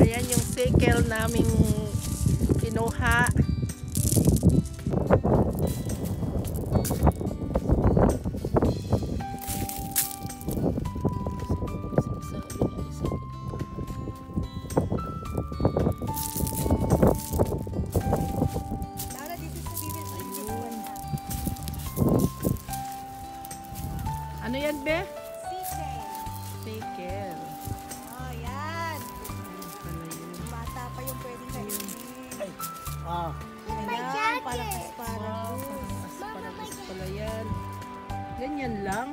Ayan yung sickle naming kinuha. Ano yan, be? Sickle. Oh, yan. Bata pa yung pwedeng kainin. Ayan, parang Asparagus pala yan. Ganyan lang.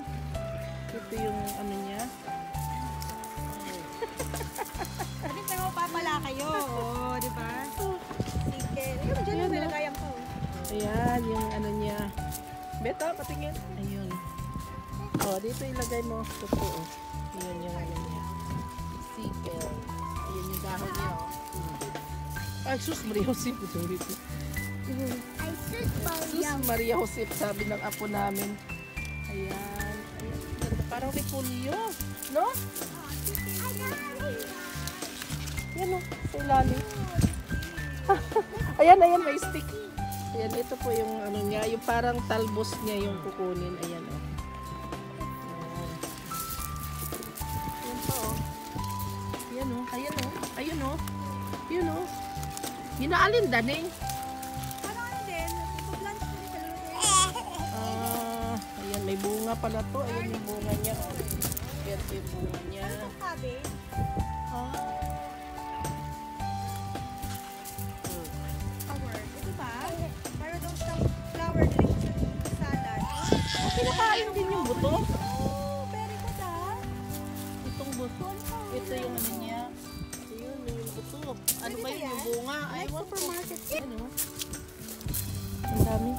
Ito yung ano niya. Sabi ko, papala kayo. Oh, di ba? Sickle. Ayun, dyan yung nilagayan ko. Ayan, yung ano niya. Beto, patingin. Ayun. Oh, dito ilagay mo. Ito po. Ayan yung ano niya. Sickle. Ayan yung dahon niya. Ay, sus, Maria Josep. Sorry po. Sus, Maria Josep, sabi ng apo namin. Ayan. Ayan. Parang repolyo. No? Ayan o. Sa ilalim. Ayan, ayan. May stick. Ayan, ito po yung ano niya. Yung parang talbos niya yung kukunin. Ayan o. Ayan pa o. Ayan o. Ayan o. Ayun o. Yun o. Ginaalin daning. Ano din? Ipag-lunch ko rin Ayan, may bunga pala to. Ayan yung bunga niya. Ayan po yung bunga niya. Ano itong cabbage? Flower. Ito ba? Para daw siyang flower delicious sa salad. Kinakain din yung buto. Oh, very good ah. Itong buto. Ito yung ano niya. Ayun, yung buto. Ano ba yun? Yung bunga. Ay, Like supermarket. ano? Ang dami.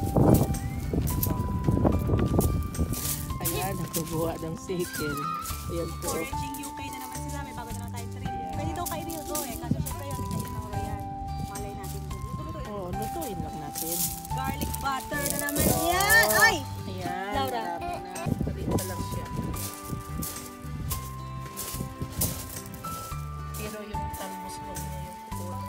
Ayan, nakukuha ng sickle. Ayan po. Foraging UK na naman sila. May bago na naman tayong sarili. Pwede daw kay Rio eh. Kasi syempre yun, kayo ng Royal. Malay natin. Luto-luto. Oo, lutuin lang natin. Garlic butter na naman yan. Ay! Ayan, Laura. marami na. Parita lang siya. Pero yung talbos lang niya yung kukuha.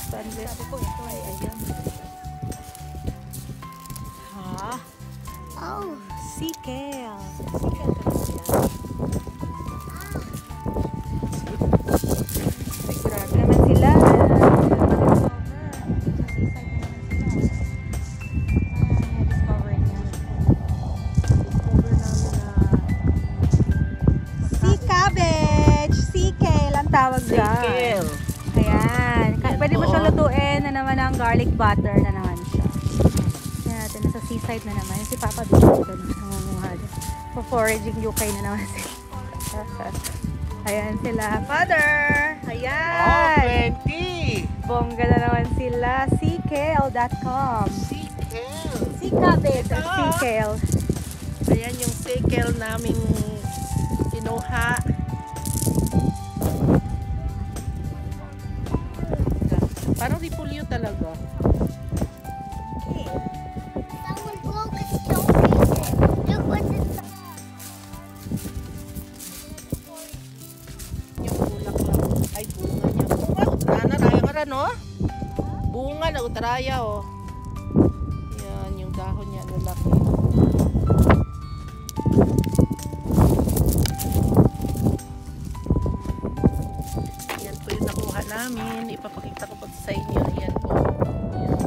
Stainless. Sabi ko ito eh. Ayan. Ha? Oh, sickle. Sickle ka na yan. Ay, grabe naman sila. Sea cabbage. Sickle ang tawag dyan. Sickle. Ayan. Pwede mo siya lutuin na naman ang garlic butter na naman siya. Yan natin. Nasa seaside na naman. Si Papa dito nangunguha din. For-foraging UK na naman sila. Ayan sila. Father! Ayan! Plenty! Bongga na naman sila. Sickle.com Sickle. Sickabit or sickle. Ayan yung sickle naming kinuha. Parang repolyo talaga. Okay. Someone broke a stone. Look what it's. Yung bulak lang. Ay, bunga niya. Bunga, utrana. Raya nga rin, no? Bunga na utraya, oh. Yan, yung dahon niya. Lalaki. Yan po yung nakuha namin. Ipapakita ko po sa inyo. Yan po. Yan.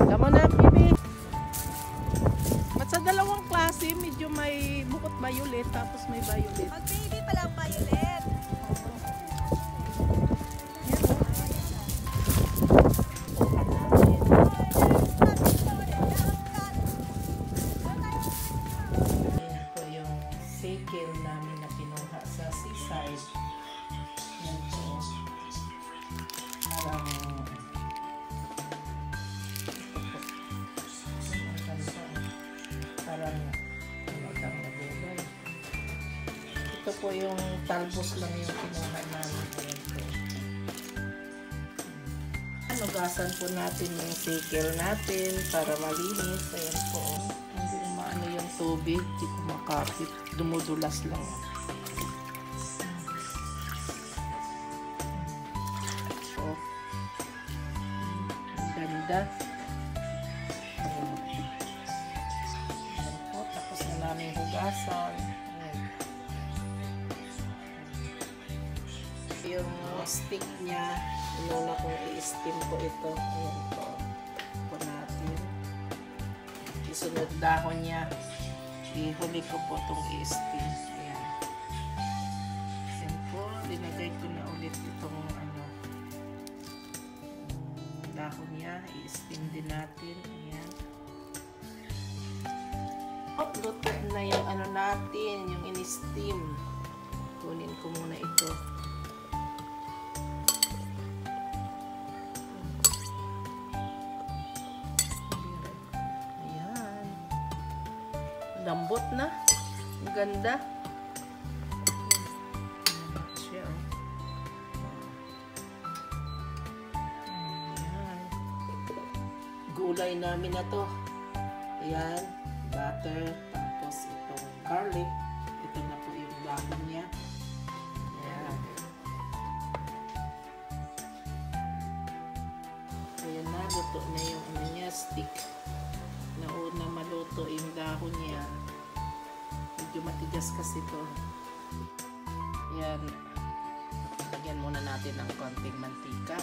Tama na, baby. At sa dalawang klase, medyo may bukot violet, tapos may violet. Pag baby pa lang violet. Ayan po yung sickle namin na kinuha sa seaside. Yan po. Parang parang magandang nagulay. ito po yung talbos lang yung kinuha namin. Ayan po. Nugasan po natin yung sickle natin para malinis. Ayan po. Hindi maano yung tubig. Hindi kumakapit. Dumudulas lang. So, ang ganda. Ayan po. Tapos na namin hugasan. Ayan. Yung stick niya, inuna kong i-steam ko ito. Ayan po. Po natin. Isunod dahon niya. Ihuli ko po itong i-steam. Ayan. Ayan po. Dinagay ko na ulit itong dahon niya. I-steam din natin. Ayan. Luto na yung natin. Yung in-steam. Kunin ko muna ito. Lambot na. Ang ganda. Siya. Ayan. Gulay namin na to. Ayan. Butter. Tapos itong garlic. Ito na po yung dahon niya. Ayan. Ayan na. Luto na yung niya. Stick. Nauna maluto yung dahon niya. Medyo matigas kasi ito. Yan. Lagyan muna natin ng konting mantika.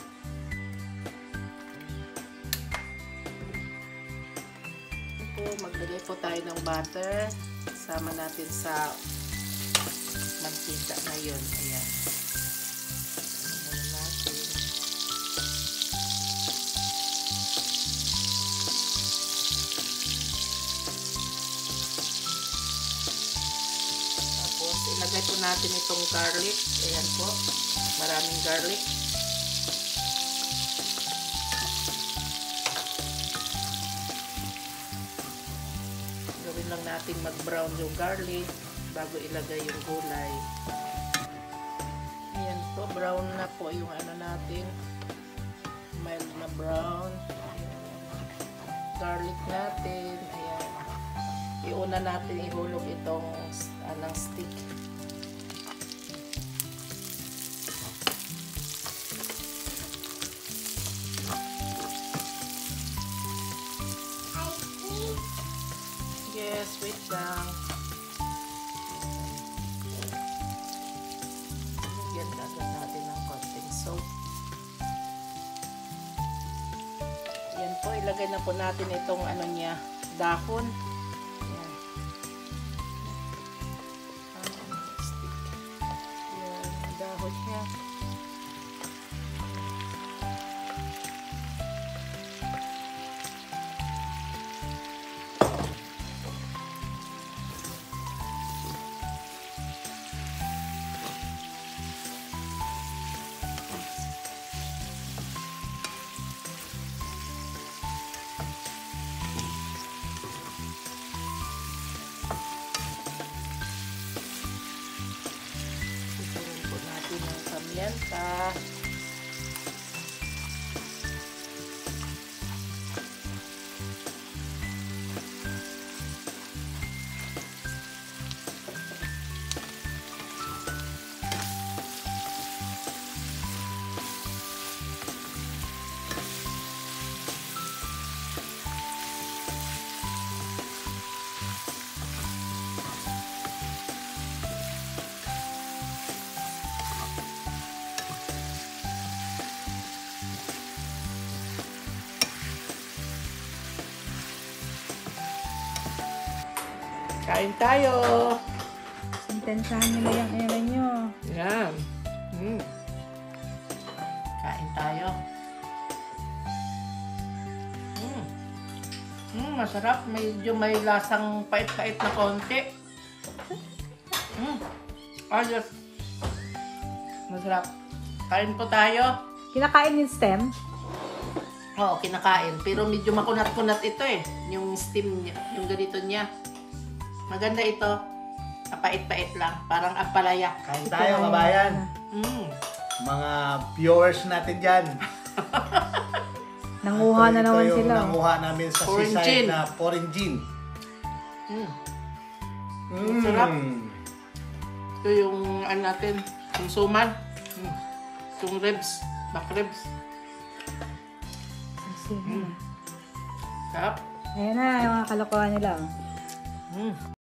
Ito, maglagay po tayo ng butter. Sama natin sa mantika na yun. Ayan. Muna natin. Ilagay po natin itong garlic. Ayan po. Maraming garlic. Gawin lang natin mag-brown yung garlic bago ilagay yung gulay. Ayan po. Brown na po yung natin. Mild na brown. Ayan. Garlic natin. Ayan. Iuna natin ihulog itong stick. Yes, wait lang. Yan, lagyan natin ng konting soap. Yan po, ilagay na po natin itong niya, dahon. Yan. Stick. Yan, dahon niya. Pimienta. Kain tayo. Intensahan nyo na yung ere nyo. Yan. Kain tayo. Masarap. Medyo may lasang pait-pait na konti. Ayos. Masarap. Kain po tayo. Kinakain yung stem? Oo, kinakain. Pero medyo makunat-kunat ito eh. Yung steam niya. Yung ganito niya. Maganda ito. Kapait-pait lang. Parang ampalaya. Kain tayo, kabayan. Mm. Mga viewers natin dyan. Nanguha na naman Ito yung sila. nanguha namin sa Foreign seaside gin. na foreign gin. Mm. Mm. Sarap. Ito yung ano natin, yung suman. Yung ribs, back ribs. Sige. Sarap. Ayan na, yung mga kalokohan nila. Mm.